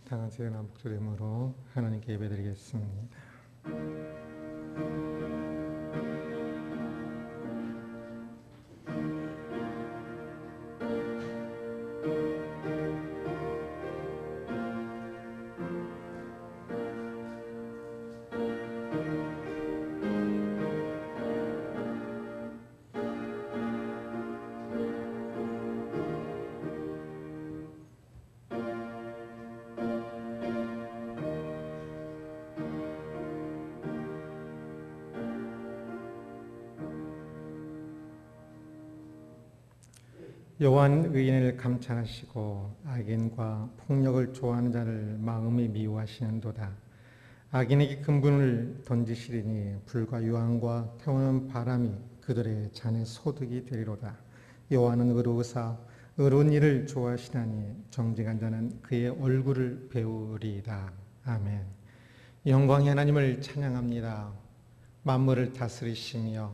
다 같이 목소리로 하나님께 예배드리겠습니다. 여호와는 의인을 감찰하시고 악인과 폭력을 좋아하는 자를 마음에 미워하시는도다. 악인에게 근분을 던지시리니 불과 유황과 태우는 바람이 그들의 잔의 소득이 되리로다. 여호와는 의로우사 의로운 일을 좋아하시나니 정직한 자는 그의 얼굴을 배우리이다. 아멘. 영광의 하나님을 찬양합니다. 만물을 다스리시며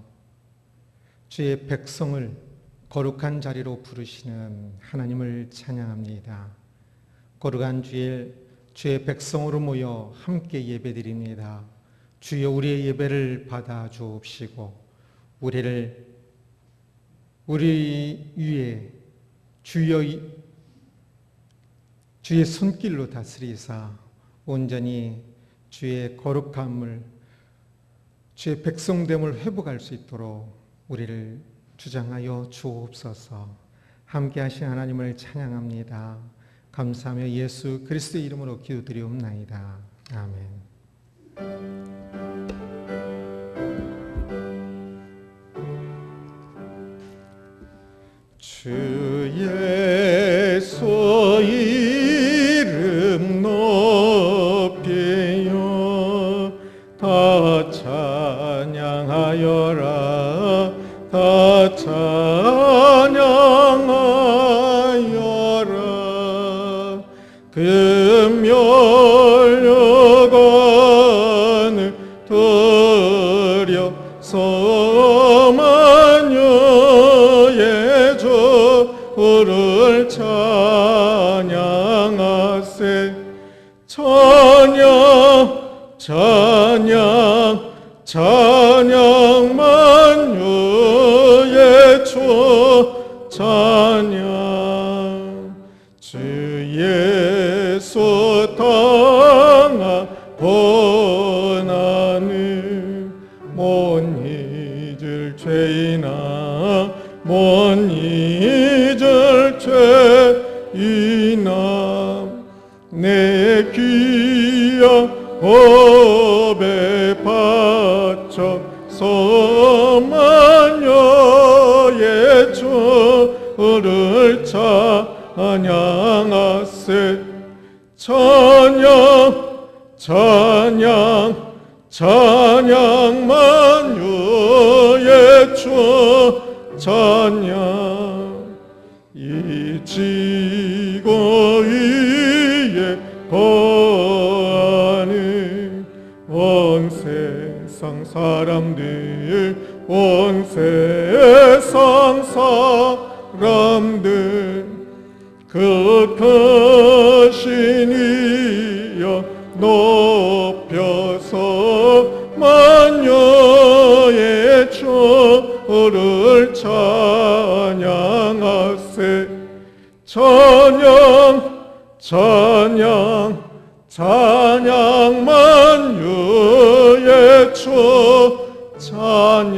주의 백성을 거룩한 자리로 부르시는 하나님을 찬양합니다. 거룩한 주의 백성으로 모여 함께 예배드립니다. 주여 우리의 예배를 받아 주옵시고 우리 위에 주의 손길로 다스리사 온전히 주의 거룩함을 주의 백성됨을 회복할 수 있도록 우리를 주장하여 주옵소서. 함께 하신 하나님을 찬양합니다. 감사하며 예수 그리스도의 이름으로 기도드리옵나이다. 아멘. 주 예수 이름 높이요 다 찬양하여라. 다 찬양하여라. 금멸력원을 들여 서만여의 주를 찬양하세. 찬양 찬양 찬양 만유의 주 찬양. 주 예수 당하 고난을 못 잊을 죄이나 못 잊을 죄이나 내 귀한 법에 바쳐 서만여의 주를 찬양하세. 찬양 찬양 찬양 만유의 주 찬양. 이 지구 위에 거하는 온 세상 사람들 온 세상 사람들 그 크신 이여 높여서 만유의 주를 찬양하세. 찬양 찬양 찬양 만유의 주 찬양.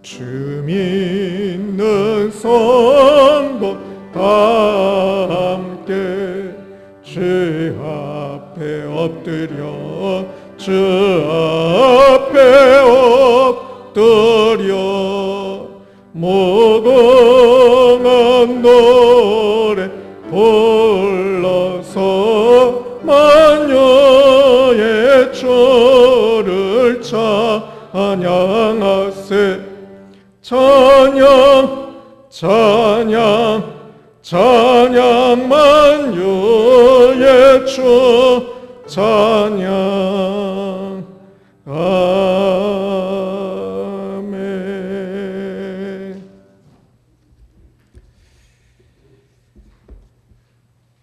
주 믿는 성도 다 함께 주 앞에 엎드려 주 앞에 엎드려 무궁한 노래 불러서 만유의 주를 찬양하세. 찬양 찬양 찬양 만유의 주 찬양. 아멘.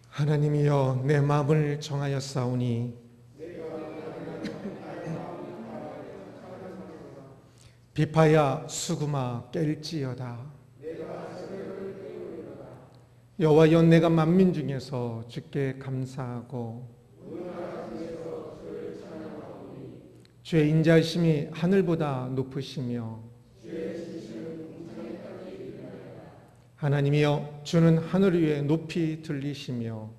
하나님이여 마음을 정하였사오니 비파야 수구마 깰지어다. 여호와여, 내가 만민 중에서 주께 감사하고 주의 인자하심이 하늘보다 높으시며 하나님이여, 주는 하늘 위에 높이 들리시며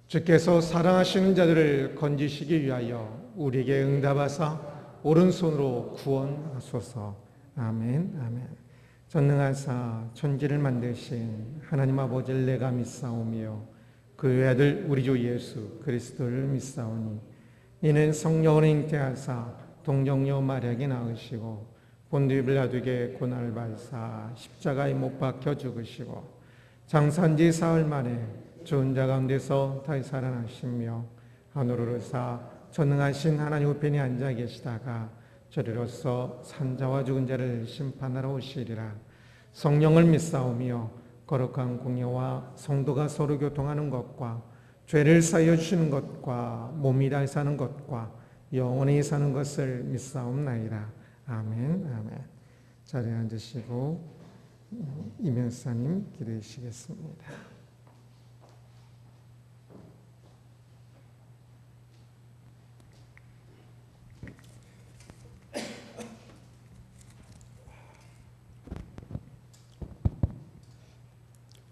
주께서 사랑하시는 자들을 건지시기 위하여 우리에게 응답하사 오른손으로 구원하소서. 아멘. 아멘. 전능하사 천지를 만드신 하나님 아버지를 내가 믿사오며 그 외아들 우리 주 예수 그리스도를 믿사오니 이는 성령으로 잉태하사 동정녀 마리아에게 낳으시고 본디오 빌라도에게 고난을 받으사 십자가에 못 박혀 죽으시고 장사한 지 사흘 만에 죽은 자 가운데서 다시 살아나시며 하늘으로 오르사 전능하신 하나님 우편에 앉아 계시다가 저리로서 산자와 죽은 자를 심판하러 오시리라. 성령을 믿사오며 거룩한 공예와 성도가 서로 교통하는 것과 죄를 사하여 주시는 것과 몸이 다시 사는 것과 영원히 사는 것을 믿사옵나이다. 아멘. 아멘. 자리에 앉으시고 이명사님 기도해 주시겠습니다.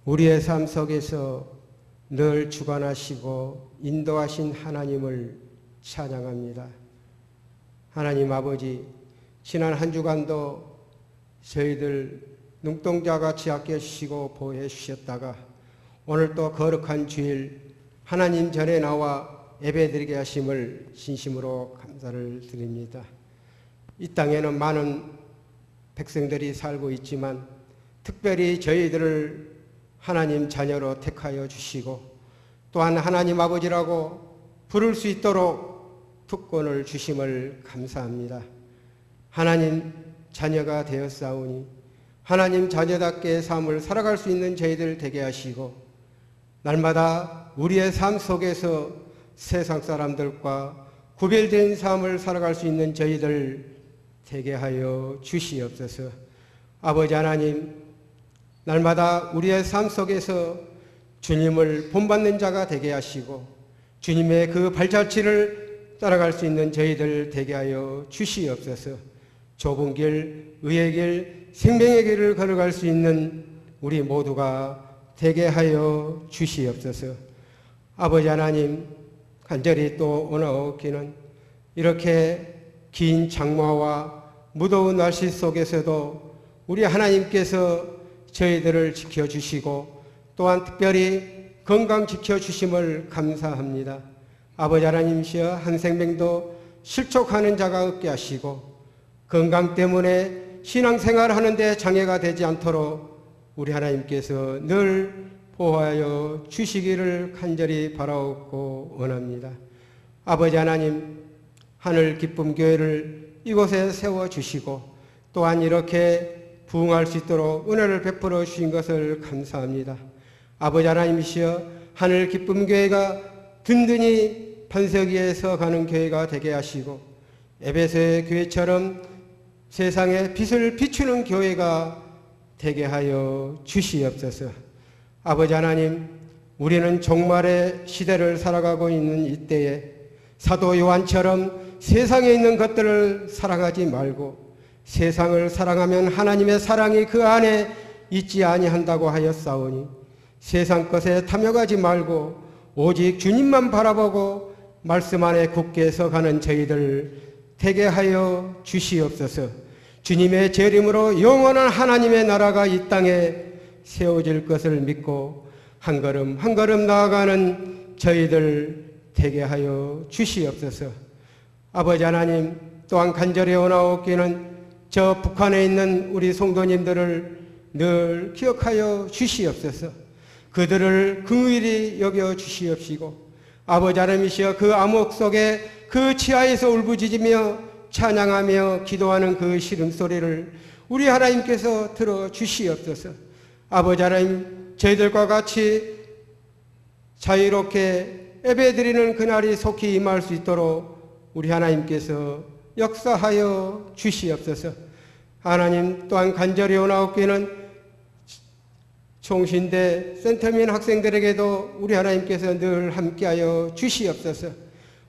우리의 삶 속에서 늘 주관하시고 인도하신 하나님을 찬양합니다. 하나님 아버지, 지난 한 주간도 저희들 눈동자같이 아껴주시고 보호해 주셨다가 오늘 또 거룩한 주일 하나님 전에 나와 예배드리게 하심을 진심으로 감사를 드립니다. 이 땅에는 많은 백성들이 살고 있지만 특별히 저희들을 하나님 자녀로 택하여 주시고 또한 하나님 아버지라고 부를 수 있도록 특권을 주심을 감사합니다. 하나님 자녀가 되었사오니 하나님 자녀답게 삶을 살아갈 수 있는 저희들 되게 하시고 날마다 우리의 삶 속에서 세상 사람들과 구별된 삶을 살아갈 수 있는 저희들 되게 하여 주시옵소서. 아버지 하나님, 날마다 우리의 삶 속에서 주님을 본받는 자가 되게 하시고 주님의 그 발자취를 따라갈 수 있는 저희들 되게 하여 주시옵소서. 좁은 길, 의의 길, 생명의 길을 걸어갈 수 있는 우리 모두가 되게 하여 주시옵소서. 아버지 하나님, 간절히 또 오나옵기는 이렇게 긴 장마와 무더운 날씨 속에서도 우리 하나님께서 저희들을 지켜주시고 또한 특별히 건강 지켜주심을 감사합니다. 아버지 하나님이시여, 한 생명도 실족하는 자가 없게 하시고 건강 때문에 신앙생활 하는데 장애가 되지 않도록 우리 하나님께서 늘 보호하여 주시기를 간절히 바라옵고 원합니다. 아버지 하나님, 하늘 기쁨 교회를 이곳에 세워주시고 또한 이렇게 부흥할 수 있도록 은혜를 베풀어 주신 것을 감사합니다. 아버지 하나님이시여, 하늘 기쁨 교회가 든든히 반석 위에서 가는 교회가 되게 하시고 에베소의 교회처럼 세상에 빛을 비추는 교회가 되게 하여 주시옵소서. 아버지 하나님, 우리는 종말의 시대를 살아가고 있는 이때에 사도 요한처럼 세상에 있는 것들을 사랑하지 말고 세상을 사랑하면 하나님의 사랑이 그 안에 있지 아니한다고 하였사오니 세상 것에 탐욕하지 말고 오직 주님만 바라보고 말씀 안에 굳게 서가는 저희들 되게 하여 주시옵소서. 주님의 재림으로 영원한 하나님의 나라가 이 땅에 세워질 것을 믿고 한 걸음 한 걸음 나아가는 저희들 되게 하여 주시옵소서. 아버지 하나님, 또한 간절히 원하옵기는 저 북한에 있는 우리 성도님들을 늘 기억하여 주시옵소서. 그들을 긍휼히 여겨 주시옵시고 아버지 하나님이시여, 그 암흑 속에 그 치하에서 울부짖으며 찬양하며 기도하는 그 시름소리를 우리 하나님께서 들어주시옵소서. 아버지 하나님, 저희들과 같이 자유롭게 예배드리는 그날이 속히 임할 수 있도록 우리 하나님께서 역사하여 주시옵소서. 하나님, 또한 간절히 원하옵기는 총신대 센터민 학생들에게도 우리 하나님께서 늘 함께하여 주시옵소서.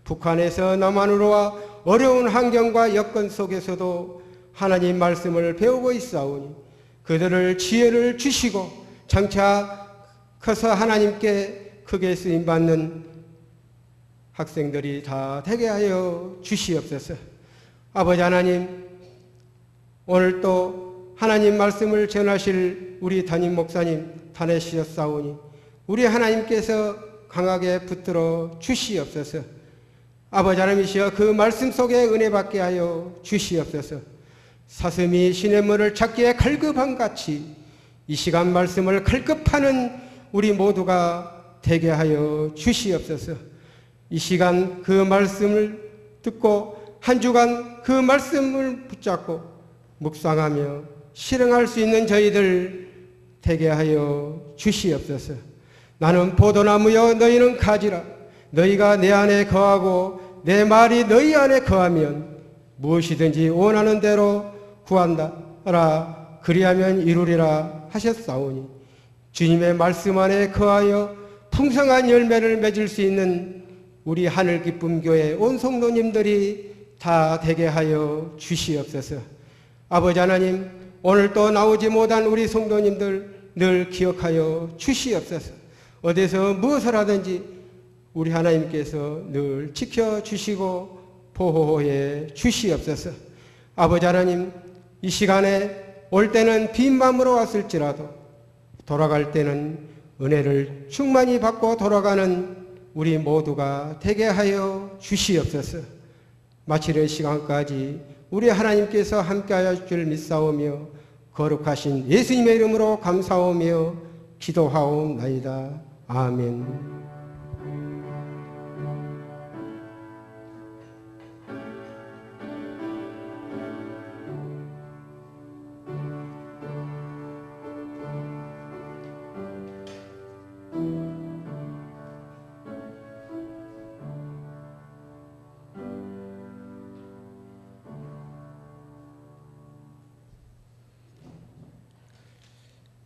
북한에서 남한으로 와 어려운 환경과 여건 속에서도 하나님 말씀을 배우고 있사오니 그들을 지혜를 주시고 장차 커서 하나님께 크게 쓰임받는 학생들이 다 되게 하여 주시옵소서. 아버지 하나님, 오늘 또 하나님 말씀을 전하실 우리 담임 목사님 탄해주셨사오니 우리 하나님께서 강하게 붙들어 주시옵소서. 아버지 하나님이시여 그 말씀 속에 은혜 받게 하여 주시옵소서. 사슴이 시냇물을 찾기에 갈급한 같이 이 시간 말씀을 갈급하는 우리 모두가 되게 하여 주시옵소서. 이 시간 그 말씀을 듣고 한 주간 그 말씀을 붙잡고 묵상하며 실행할 수 있는 저희들 되게 하여 주시옵소서. 나는 포도나무여 너희는 가지라. 너희가 내 안에 거하고 내 말이 너희 안에 거하면 무엇이든지 원하는 대로 구한다라 그리하면 이루리라 하셨사오니 주님의 말씀 안에 거하여 풍성한 열매를 맺을 수 있는 우리 하늘기쁨교회 온 성도님들이 다 되게 하여 주시옵소서. 아버지 하나님, 오늘 또 나오지 못한 우리 성도님들 늘 기억하여 주시옵소서. 어디서 무엇을 하든지 우리 하나님께서 늘 지켜주시고 보호해 주시옵소서. 아버지 하나님, 이 시간에 올 때는 빈 마음으로 왔을지라도 돌아갈 때는 은혜를 충만히 받고 돌아가는 우리 모두가 되게 하여 주시옵소서. 마치는 시간까지 우리 하나님께서 함께하여 줄 믿사오며 거룩하신 예수님의 이름으로 감사하며 기도하옵나이다. 아멘.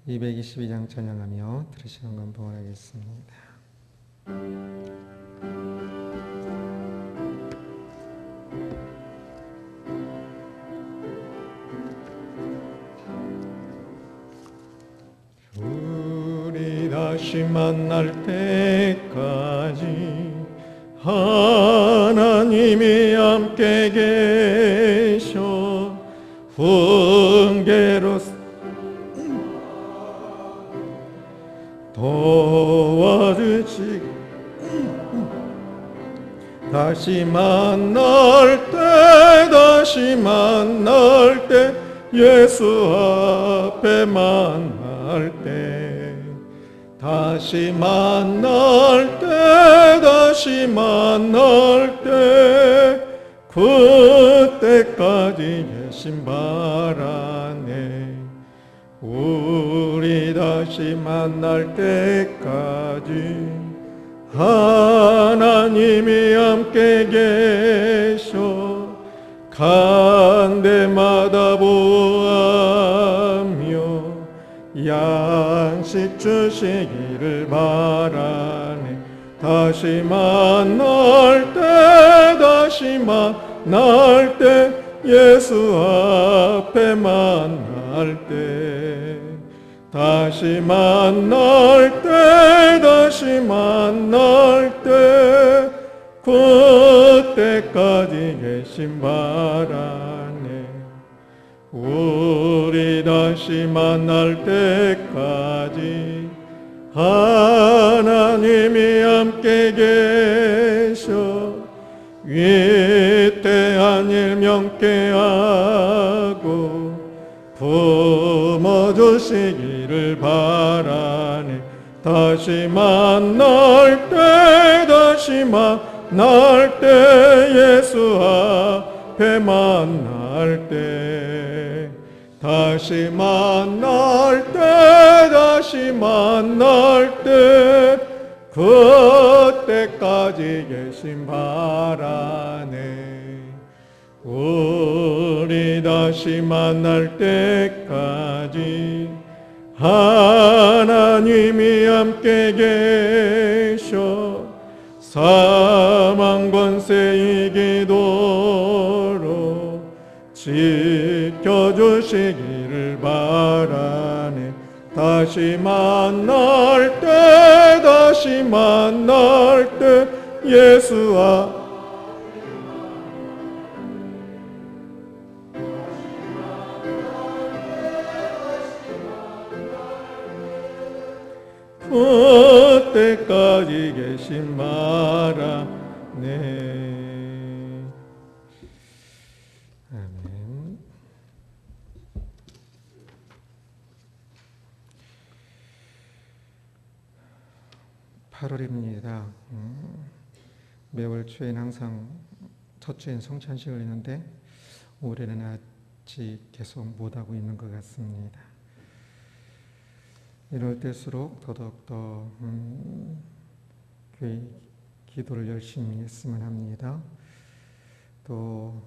(222장) 찬양하며 들으시는 건 봉헌하겠습니다. 우리 다시 만날 때까지 하나님이 함께 계셔 훈계로 도와주시 다시 만날 때 예수 앞에 만날 때 다시 만날 때 그때까지 계신 바라네. 우리 다시 만날 때까지 하나님이 함께 계셔 간 데마다 보아며 양식 주시기를 바라네. 다시 만날 때 예수 앞에 만날 때 다시 만날 때 그때까지 계신 바라네. 우리 다시 만날 때까지 하나님이 함께 계셔 위대한 일 명쾌하고 품어주시기를 바라네. 다시 만날 때 예수 앞에 만날 때 다시 만날 때 만날 때 그때까지 계신 바라네. 우리 다시 만날 때까지 하나님이 함께 계셔 사망 권세 이기도록 지켜주시기를 바라네. 다시 만날 때 예수와 그때까지 계신 바라네. 아멘. (8월입니다) 매월 초에는 항상 첫 주엔 성찬식을 했는데 올해는 아직 계속 못하고 있는 것 같습니다. 이럴 때일수록 더더욱더 교회 기도를 열심히 했으면 합니다. 또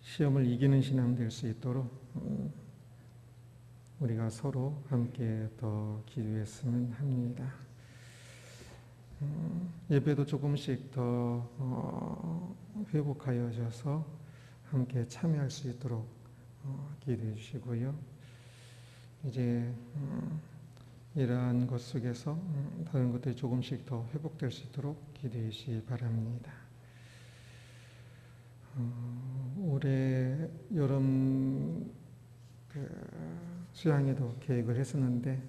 시험을 이기는 신앙 될 수 있도록 우리가 서로 함께 더 기도했으면 합니다. 예배도 조금씩 더 회복하여져서 함께 참여할 수 있도록 기도해 주시고요. 이제 이러한 것 속에서 다른 것들이 조금씩 더 회복될 수 있도록 기도해 주시기 바랍니다. 올해 여름 수양회도 계획을 했었는데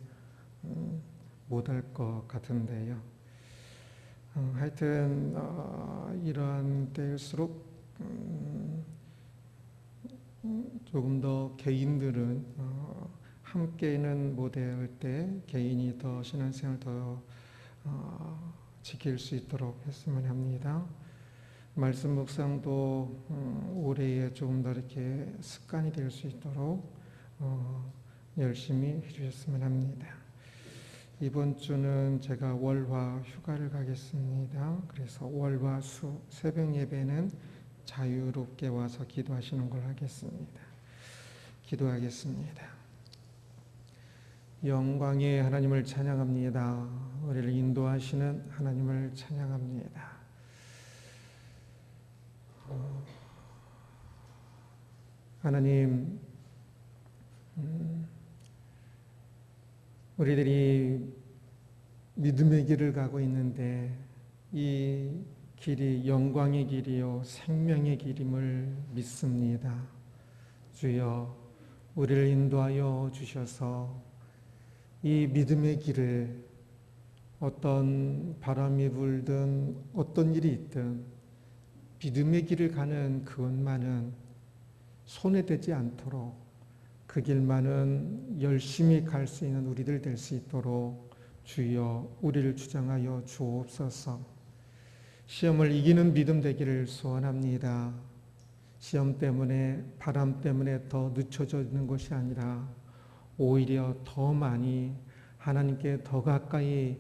못할 것 같은데요. 하여튼 이러한 때일수록 조금 더 개인들은 함께는 못할 때 개인이 더 신앙생활을 더 지킬 수 있도록 했으면 합니다. 말씀 묵상도 올해에 조금 더 이렇게 습관이 될 수 있도록 열심히 해주셨으면 합니다. 이번 주는 제가 월화 휴가를 가겠습니다. 그래서 월화 수 새벽 예배는 자유롭게 와서 기도하시는 걸 하겠습니다. 기도하겠습니다. 영광의 하나님을 찬양합니다. 우리를 인도하시는 하나님을 찬양합니다. 하나님, 우리들이 믿음의 길을 가고 있는데 이 길이 영광의 길이요 생명의 길임을 믿습니다. 주여, 우리를 인도하여 주셔서 이 믿음의 길을 어떤 바람이 불든 어떤 일이 있든 믿음의 길을 가는 그것만은 손해되지 않도록 그 길만은 열심히 갈 수 있는 우리들 될 수 있도록 주여 우리를 주장하여 주옵소서. 시험을 이기는 믿음 되기를 소원합니다. 시험 때문에 바람 때문에 더 늦춰져 있는 것이 아니라 오히려 더 많이 하나님께 더 가까이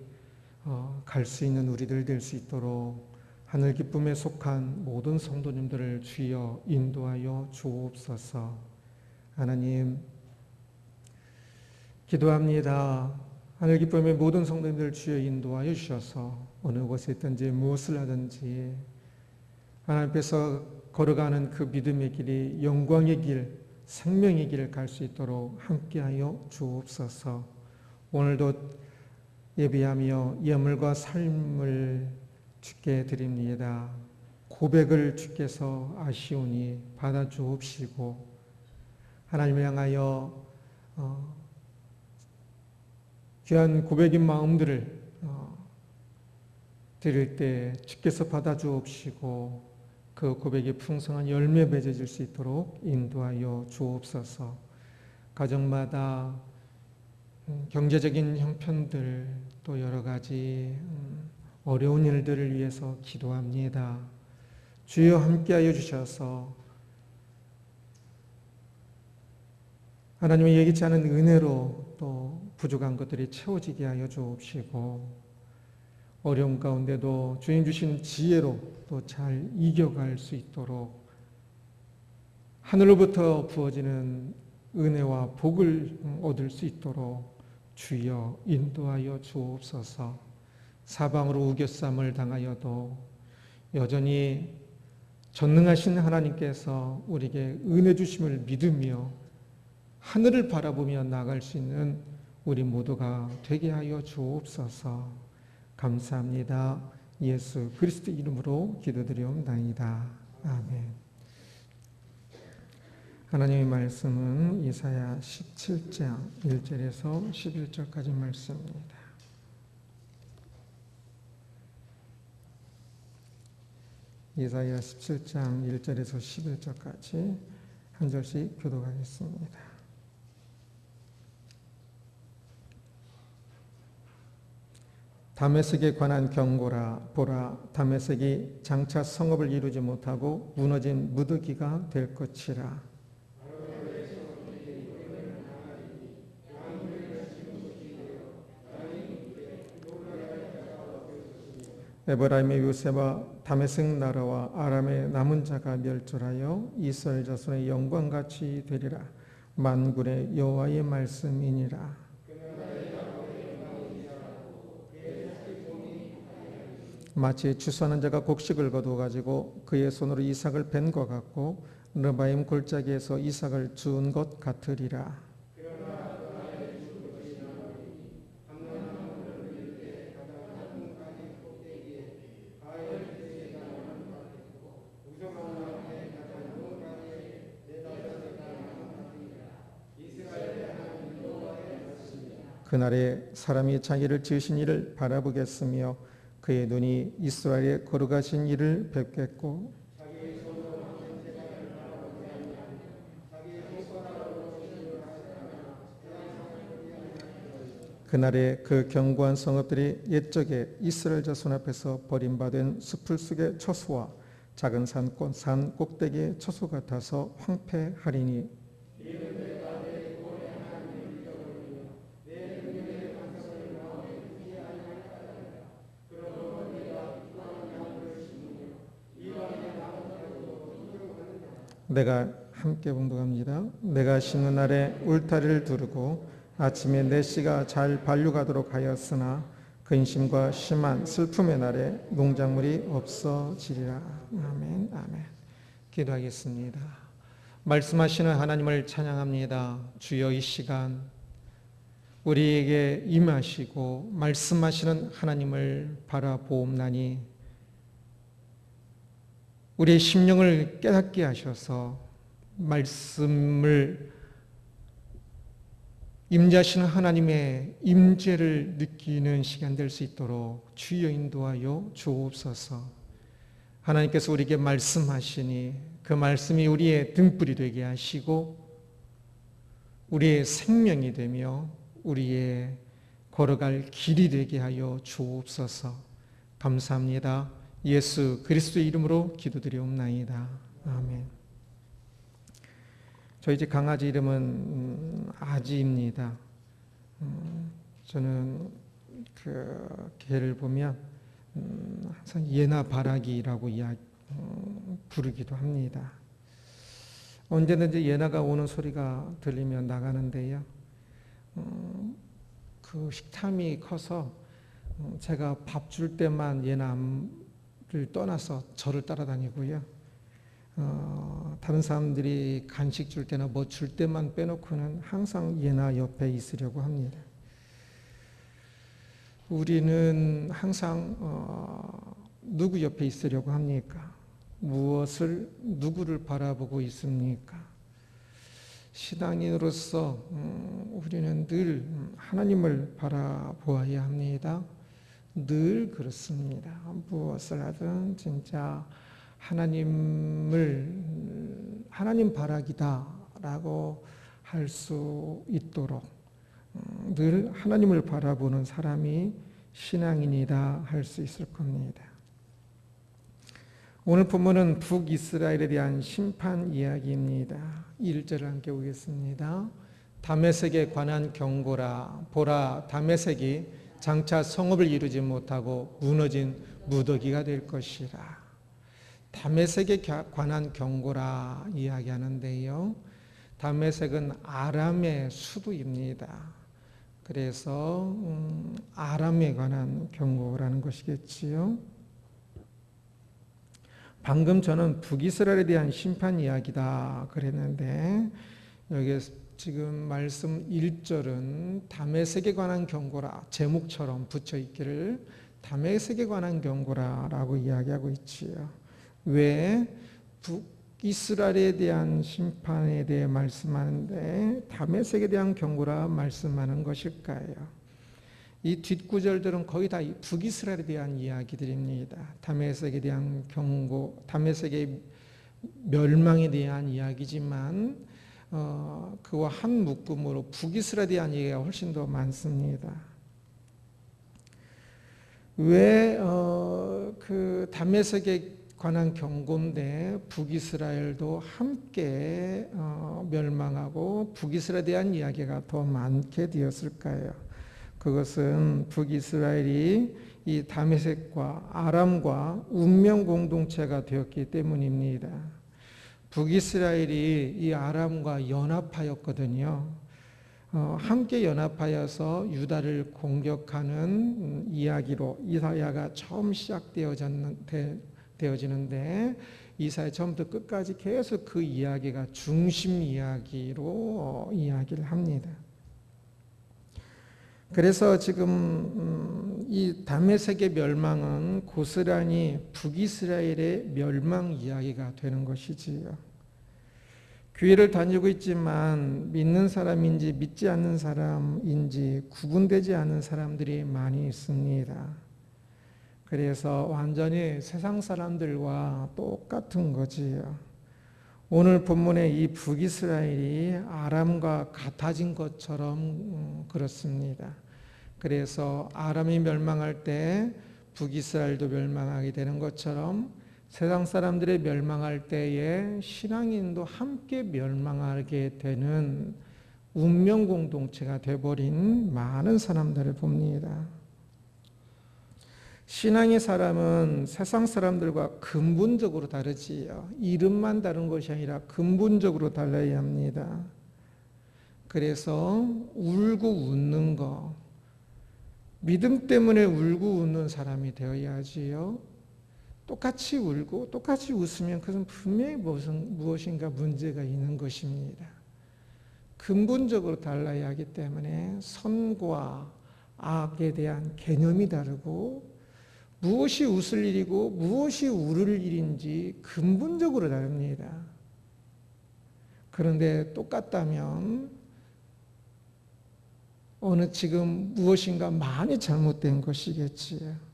갈 수 있는 우리들 될 수 있도록 하늘 기쁨에 속한 모든 성도님들을 주여 인도하여 주옵소서. 하나님, 기도합니다. 하늘 기쁨의 모든 성도님들을 주여 인도하여 주셔서 어느 곳에 있든지 무엇을 하든지 하나님 앞에서 걸어가는 그 믿음의 길이 영광의 길, 생명의 길을 갈 수 있도록 함께하여 주옵소서. 오늘도 예배하며 예물과 삶을 주께 드립니다. 고백을 주께서 아시오니 받아 주옵시고 하나님을 향하여 귀한 고백인 마음들을 드릴 때 주께서 받아 주옵시고 그 고백이 풍성한 열매 맺어질 수 있도록 인도하여 주옵소서. 가정마다 경제적인 형편들 또 여러 가지 어려운 일들을 위해서 기도합니다. 주여 함께하여 주셔서 하나님의 예기치 않은 은혜로 또 부족한 것들이 채워지게 하여 주옵시고, 어려움 가운데도 주님 주신 지혜로 또 잘 이겨갈 수 있도록 하늘로부터 부어지는 은혜와 복을 얻을 수 있도록 주여 인도하여 주옵소서. 사방으로 우겨쌈을 당하여도 여전히 전능하신 하나님께서 우리에게 은혜 주심을 믿으며 하늘을 바라보며 나아갈 수 있는 우리 모두가 되게 하여 주옵소서. 감사합니다. 예수 그리스도 이름으로 기도드리옵나이다. 아멘. 하나님의 말씀은 이사야 17장 1절에서 11절까지 말씀입니다. 이사야 17장 1절에서 11절까지 한 절씩 교독하겠습니다. 다메섹에 관한 경고라. 보라, 다메섹이 장차 성읍을 이루지 못하고 무너진 무더기가 될 것이라. 에브라임의 요셉아, 다메섹 나라와 아람의 남은 자가 멸절하여 이스라엘 자손의 영광같이 되리라. 만군의 여호와의 말씀이니라. 마치 추수하는 자가 곡식을 거두어 가지고 그의 손으로 이삭을 벤 것 같고 르바임 골짜기에서 이삭을 주운 것 같으리라. 그날에 사람이 자기를 지으신 이를 바라보겠으며 그의 눈이 이스라엘에 거룩하신 이를 뵙겠고 그날에 그 견고한 성읍들이 옛적에 이스라엘 자손 앞에서 버림받은 숲을 속의 처소와 작은 산 꼭대기의 처소 같아서 황폐하리니 내가 함께 봉독합니다. 내가 쉬는 날에 울타리를 두르고 아침에 내 씨가 잘 반류가도록 하였으나 근심과 심한 슬픔의 날에 농작물이 없어지리라. 아멘. 아멘. 기도하겠습니다. 말씀하시는 하나님을 찬양합니다. 주여, 이 시간 우리에게 임하시고 말씀하시는 하나님을 바라보옵나니 우리의 심령을 깨닫게 하셔서 말씀을 임재하시는 하나님의 임재를 느끼는 시간 될 수 있도록 주여 인도하여 주옵소서. 하나님께서 우리에게 말씀하시니 그 말씀이 우리의 등불이 되게 하시고 우리의 생명이 되며 우리의 걸어갈 길이 되게 하여 주옵소서. 감사합니다. 예수 그리스도의 이름으로 기도드리옵나이다. 아멘. 저희 집 강아지 이름은 아지입니다. 저는 그 개를 보면 항상 예나 바라기라고 부르기도 합니다. 언제든지 예나가 오는 소리가 들리면 나가는데요. 그 식탐이 커서 제가 밥 줄 때만 예나를 떠나서 저를 따라다니고요. 다른 사람들이 간식 줄 때나 뭐 줄 때만 빼놓고는 항상 예나 옆에 있으려고 합니다. 우리는 항상 누구 옆에 있으려고 합니까? 무엇을 누구를 바라보고 있습니까? 신앙인으로서 우리는 늘 하나님을 바라보아야 합니다. 늘 그렇습니다. 무엇을 하든 진짜 하나님 바라기다라고 할 수 있도록 늘 하나님을 바라보는 사람이 신앙인이다 할 수 있을 겁니다. 오늘 본문은 북이스라엘에 대한 심판 이야기입니다. 1절을 함께 보겠습니다. 다메섹에 관한 경고라. 보라, 다메섹이 장차 성읍을 이루지 못하고 무너진 무더기가 될 것이라. 다메섹에 관한 경고라 이야기하는데요. 다메섹은 아람의 수도입니다. 그래서 아람에 관한 경고라는 것이겠지요. 방금 저는 북이스라엘에 대한 심판 이야기다 그랬는데 여기 지금 말씀 1절은 다메섹에 관한 경고라 제목처럼 붙여 있기를 다메섹에 관한 경고라라고 이야기하고 있지요. 왜 북이스라엘에 대한 심판에 대해 말씀하는데 다메섹에 대한 경고라 말씀하는 것일까요? 이 뒷구절들은 거의 다 북이스라엘에 대한 이야기들입니다. 다메섹에 대한 경고, 다메섹의 멸망에 대한 이야기지만 그와 한 묶음으로 북이스라엘에 대한 얘기가 훨씬 더 많습니다. 왜 그 다메섹에 관한 경고인데 북이스라엘도 함께 멸망하고 북이스라엘에 대한 이야기가 더 많게 되었을까요? 그것은 북이스라엘이 이 다메섹과 아람과 운명 공동체가 되었기 때문입니다. 북이스라엘이 이 아람과 연합하였거든요. 함께 연합하여서 유다를 공격하는 이야기로 이사야가 처음 시작되어지는데 이사야 처음부터 끝까지 계속 그 이야기가 중심 이야기로 이야기를 합니다. 그래서 지금 이 다메섹의 멸망은 고스란히 북이스라엘의 멸망 이야기가 되는 것이지요. 교회를 다니고 있지만 믿는 사람인지 믿지 않는 사람인지 구분되지 않는 사람들이 많이 있습니다. 그래서 완전히 세상 사람들과 똑같은 거지요. 오늘 본문의 이 북이스라엘이 아람과 같아진 것처럼 그렇습니다. 그래서 아람이 멸망할 때 북이스라엘도 멸망하게 되는 것처럼 세상 사람들이 멸망할 때에 신앙인도 함께 멸망하게 되는 운명 공동체가 되어버린 많은 사람들을 봅니다. 신앙의 사람은 세상 사람들과 근본적으로 다르지요. 이름만 다른 것이 아니라 근본적으로 달라야 합니다. 그래서 울고 웃는 거, 믿음 때문에 울고 웃는 사람이 되어야지요. 똑같이 울고 똑같이 웃으면 그것은 분명히 무엇인가 문제가 있는 것입니다. 근본적으로 달라야 하기 때문에 선과 악에 대한 개념이 다르고 무엇이 웃을 일이고 무엇이 울을 일인지 근본적으로 다릅니다. 그런데 똑같다면 지금 무엇인가 많이 잘못된 것이겠지요.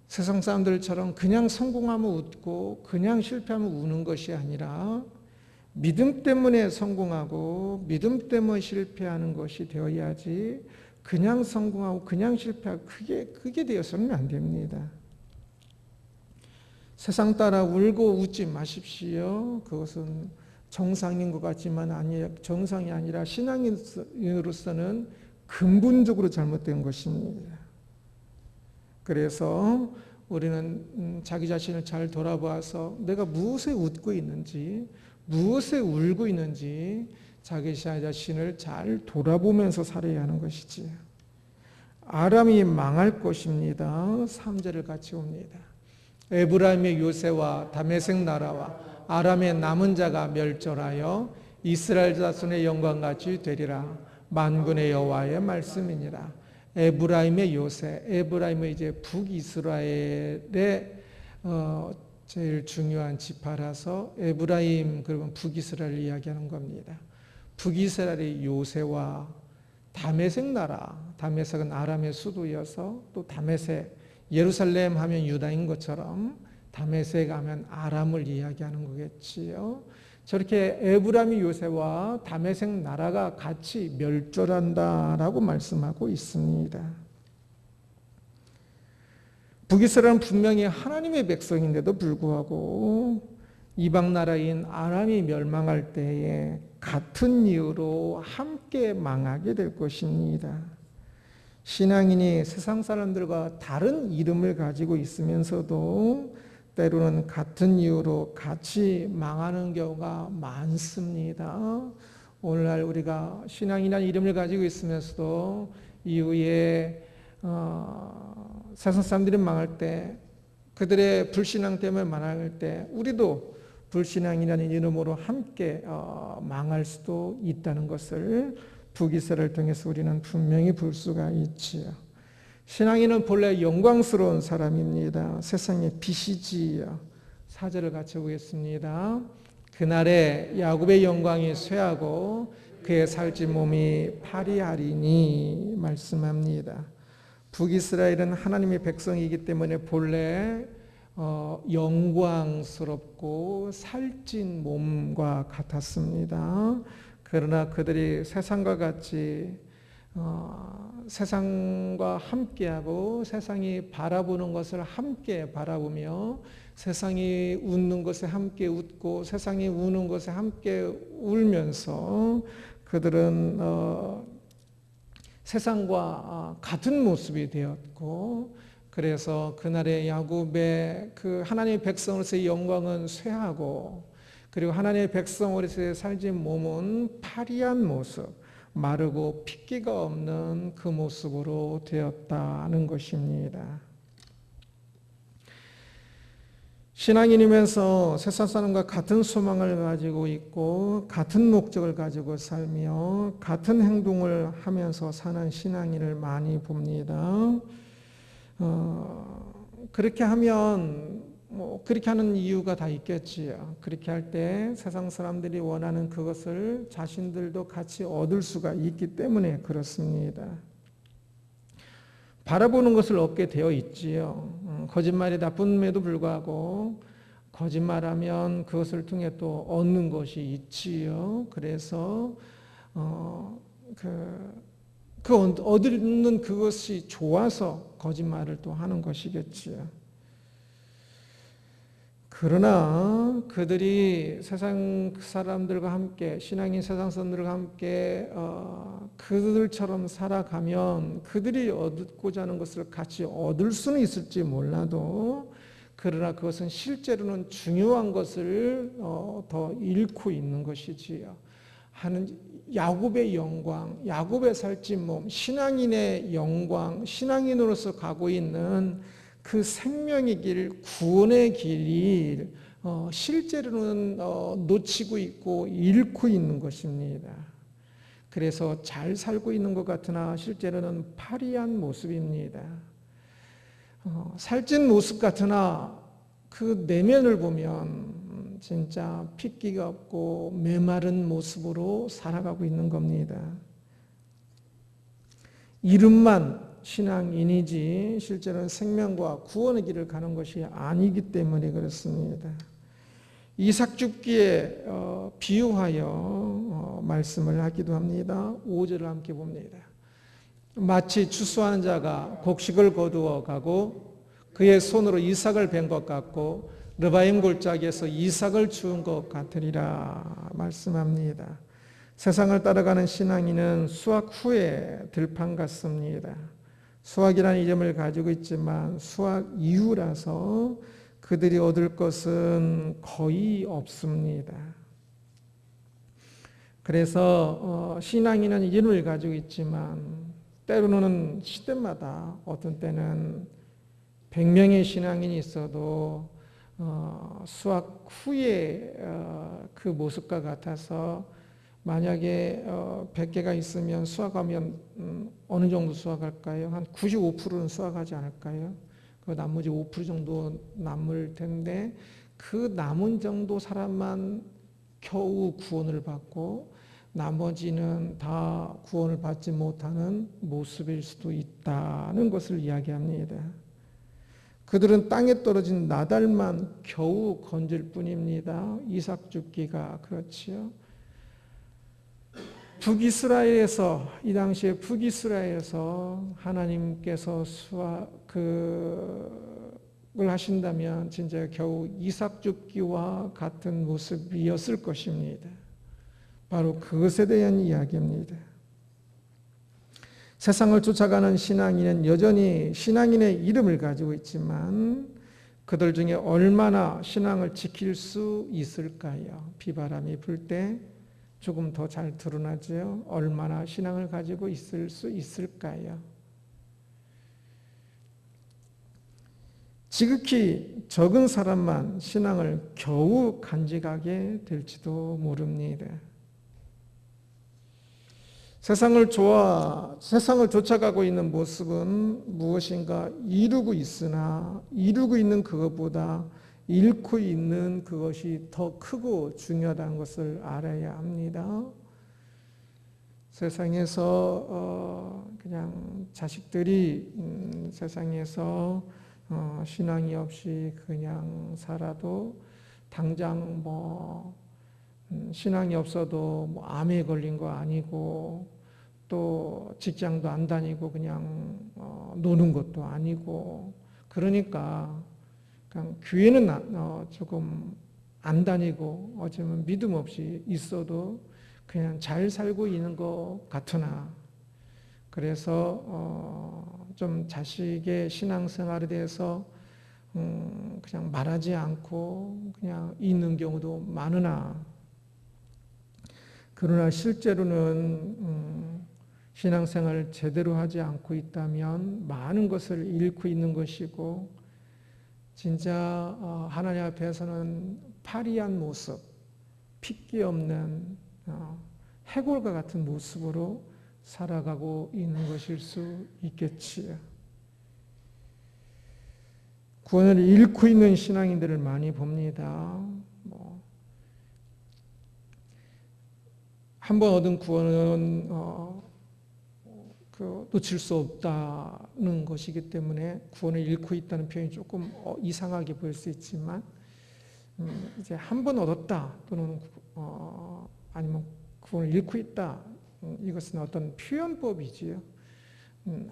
세상 사람들처럼 그냥 성공하면 웃고 그냥 실패하면 우는 것이 아니라 믿음 때문에 성공하고 믿음 때문에 실패하는 것이 되어야지 그냥 성공하고 그냥 실패하고 그게 되어서는 안 됩니다. 세상 따라 울고 웃지 마십시오. 그것은 정상인 것 같지만 정상이 아니라 신앙인으로서는 근본적으로 잘못된 것입니다. 그래서 우리는 자기 자신을 잘 돌아보아서 내가 무엇에 웃고 있는지 무엇에 울고 있는지 자기 자신을 잘 돌아보면서 살아야 하는 것이지. 아람이 망할 것입니다. 3절을 같이 봅니다. 에브라임의 요새와 다메섹 나라와 아람의 남은 자가 멸절하여 이스라엘 자손의 영광같이 되리라. 만군의 여호와의 말씀이니라. 에브라임의 요새, 에브라임은 이제 북이스라엘의 제일 중요한 지파라서 에브라임 그러면 북이스라엘을 이야기하는 겁니다. 북이스라엘의 요새와 다메섹 나라, 다메섹은 아람의 수도여서 또 다메섹, 예루살렘 하면 유다인 것처럼 다메섹 하면 아람을 이야기하는 거겠지요. 저렇게 에브라임의 요새와 다메섹 나라가 같이 멸절한다라고 말씀하고 있습니다. 북이스라엘은 분명히 하나님의 백성인데도 불구하고 이방 나라인 아람이 멸망할 때에 같은 이유로 함께 망하게 될 것입니다. 신앙인이 세상 사람들과 다른 이름을 가지고 있으면서도 때로는 같은 이유로 같이 망하는 경우가 많습니다. 오늘날 우리가 신앙이라는 이름을 가지고 있으면서도 이후에 세상 사람들이 망할 때, 그들의 불신앙 때문에 망할 때 우리도 불신앙이라는 이름으로 함께 망할 수도 있다는 것을 북이스라엘을 통해서 우리는 분명히 볼 수가 있지요. 신앙인은 본래 영광스러운 사람입니다. 세상의 빛이지요. 4절을 같이 보겠습니다. 그날에 야곱의 영광이 쇠하고 그의 살찐 몸이 파리하리니 말씀합니다. 북이스라엘은 하나님의 백성이기 때문에 본래 영광스럽고 살찐 몸과 같았습니다. 그러나 그들이 세상과 같이 세상과 함께하고 세상이 바라보는 것을 함께 바라보며 세상이 웃는 것에 함께 웃고 세상이 우는 것에 함께 울면서 그들은 세상과 같은 모습이 되었고, 그래서 그날의 야곱의 그 하나님의 백성으로서의 영광은 쇠하고, 그리고 하나님의 백성으로서의 살진 몸은 파리한 모습, 마르고 핏기가 없는 그 모습으로 되었다는 것입니다. 신앙인이면서 세상 사람과 같은 소망을 가지고 있고 같은 목적을 가지고 살며 같은 행동을 하면서 사는 신앙인을 많이 봅니다. 그렇게 하면 그렇게 하는 이유가 다 있겠지요. 그렇게 할 때 세상 사람들이 원하는 그것을 자신들도 같이 얻을 수가 있기 때문에 그렇습니다. 바라보는 것을 얻게 되어 있지요. 거짓말이 나쁨에도 불구하고 거짓말하면 그것을 통해 또 얻는 것이 있지요. 그래서 얻는 그것이 좋아서 거짓말을 또 하는 것이겠지요. 그러나 그들이 세상 사람들과 함께, 신앙인 세상 사람들과 함께 그들처럼 살아가면 그들이 얻고자 하는 것을 같이 얻을 수는 있을지 몰라도, 그러나 그것은 실제로는 중요한 것을 더 잃고 있는 것이지요. 하는 야곱의 영광, 야곱의 살찐 몸, 신앙인의 영광, 신앙인으로서 가고 있는 그 생명의 길, 구원의 길, 실제로는 놓치고 있고 잃고 있는 것입니다. 그래서 잘 살고 있는 것 같으나 실제로는 파리한 모습입니다. 살찐 모습 같으나 그 내면을 보면 진짜 핏기가 없고 메마른 모습으로 살아가고 있는 겁니다. 이름만 신앙인이지 실제로는 생명과 구원의 길을 가는 것이 아니기 때문에 그렇습니다. 이삭 죽기에 비유하여 말씀을 하기도 합니다. 5절을 함께 봅니다. 마치 추수하는 자가 곡식을 거두어 가고 그의 손으로 이삭을 벤 것 같고 르바임 골짜기에서 이삭을 주운 것 같으리라 말씀합니다. 세상을 따라가는 신앙인은 수확 후에 들판 같습니다. 수확이라는 이름을 가지고 있지만 수확 이후라서 그들이 얻을 것은 거의 없습니다. 그래서 신앙인은 이름을 가지고 있지만 때로는 시대마다 어떤 때는 100명의 신앙인이 있어도 수확 후에 그 모습과 같아서 만약에 100개가 있으면 수확하면 어느 정도 수확할까요? 한 95%는 수확하지 않을까요? 그 나머지 5% 정도 남을 텐데 그 남은 정도 사람만 겨우 구원을 받고 나머지는 다 구원을 받지 못하는 모습일 수도 있다는 것을 이야기합니다. 그들은 땅에 떨어진 나달만 겨우 건질 뿐입니다. 이삭 죽기가 그렇지요. 북이스라엘에서, 이 당시에 북이스라엘에서 하나님께서 하신다면 진짜 겨우 이삭 줍기와 같은 모습이었을 것입니다. 바로 그것에 대한 이야기입니다. 세상을 쫓아가는 신앙인은 여전히 신앙인의 이름을 가지고 있지만 그들 중에 얼마나 신앙을 지킬 수 있을까요? 비바람이 불 때 조금 더 잘 드러나죠. 얼마나 신앙을 가지고 있을 수 있을까요? 지극히 적은 사람만 신앙을 겨우 간직하게 될지도 모릅니다. 세상을 쫓아가고 있는 모습은 무엇인가 이루고 있으나 이루고 있는 그것보다 잃고 있는 그것이 더 크고 중요하다는 것을 알아야 합니다. 세상에서 그냥 자식들이 세상에서 신앙이 없이 그냥 살아도 당장 신앙이 없어도 암에 걸린 거 아니고 또 직장도 안 다니고 그냥 노는 것도 아니고 그러니까 그냥 교회는 조금 안 다니고 어쩌면 믿음 없이 있어도 그냥 잘 살고 있는 것 같으나 그래서 좀 자식의 신앙생활에 대해서 그냥 말하지 않고 그냥 있는 경우도 많으나 그러나 실제로는 신앙생활을 제대로 하지 않고 있다면 많은 것을 잃고 있는 것이고 진짜 하나님 앞에서는 파리한 모습, 핏기 없는 해골과 같은 모습으로 살아가고 있는 것일 수 있겠지요. 구원을 잃고 있는 신앙인들을 많이 봅니다. 한번 얻은 구원은 놓칠 수 없다는 것이기 때문에 구원을 잃고 있다는 표현이 조금 이상하게 보일 수 있지만 이제 한 번 얻었다 또는 아니면 구원을 잃고 있다 이것은 어떤 표현법이지요.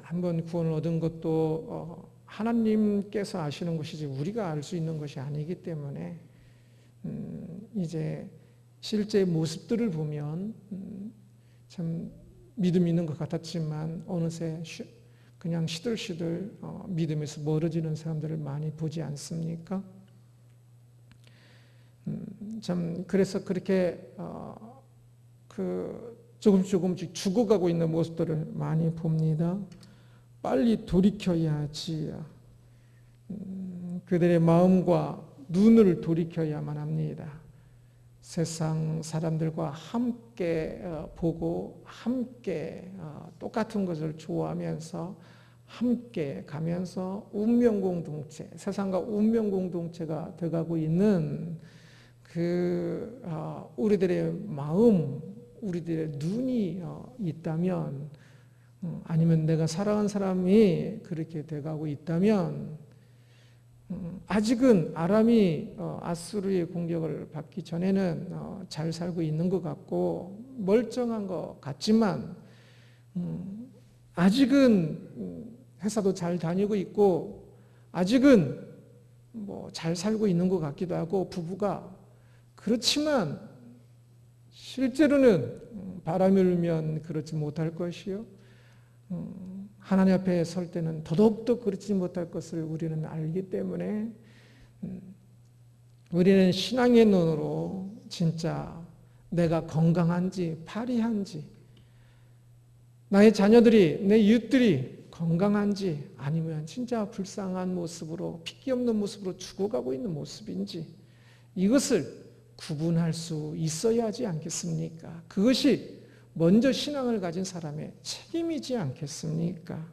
한 번 구원을 얻은 것도 하나님께서 아시는 것이지 우리가 알 수 있는 것이 아니기 때문에 이제 실제 모습들을 보면 참 믿음이 있는 것 같았지만 어느새 그냥 시들시들 믿음에서 멀어지는 사람들을 많이 보지 않습니까? 참 그래서 그렇게 조금씩 죽어가고 있는 모습들을 많이 봅니다. 빨리 돌이켜야지. 그들의 마음과 눈을 돌이켜야만 합니다. 세상 사람들과 함께 보고 함께 똑같은 것을 좋아하면서 함께 가면서 운명공동체, 세상과 운명공동체가 돼가고 있는 우리들의 마음, 우리들의 눈이 있다면 아니면 내가 사랑하는 사람이 그렇게 돼가고 있다면 아직은 아람이 아수르의 공격을 받기 전에는 잘 살고 있는 것 같고 멀쩡한 것 같지만 아직은 회사도 잘 다니고 있고 아직은 잘 살고 있는 것 같기도 하고 부부가 그렇지만 실제로는 바람이 불면 그렇지 못할 것이요 하나님 앞에 설 때는 더더욱더 그렇지 못할 것을 우리는 알기 때문에 우리는 신앙의 눈으로 진짜 내가 건강한지 파리한지 나의 자녀들이 내 이웃들이 건강한지 아니면 진짜 불쌍한 모습으로 핏기 없는 모습으로 죽어가고 있는 모습인지 이것을 구분할 수 있어야 하지 않겠습니까? 그것이 먼저 신앙을 가진 사람의 책임이지 않겠습니까?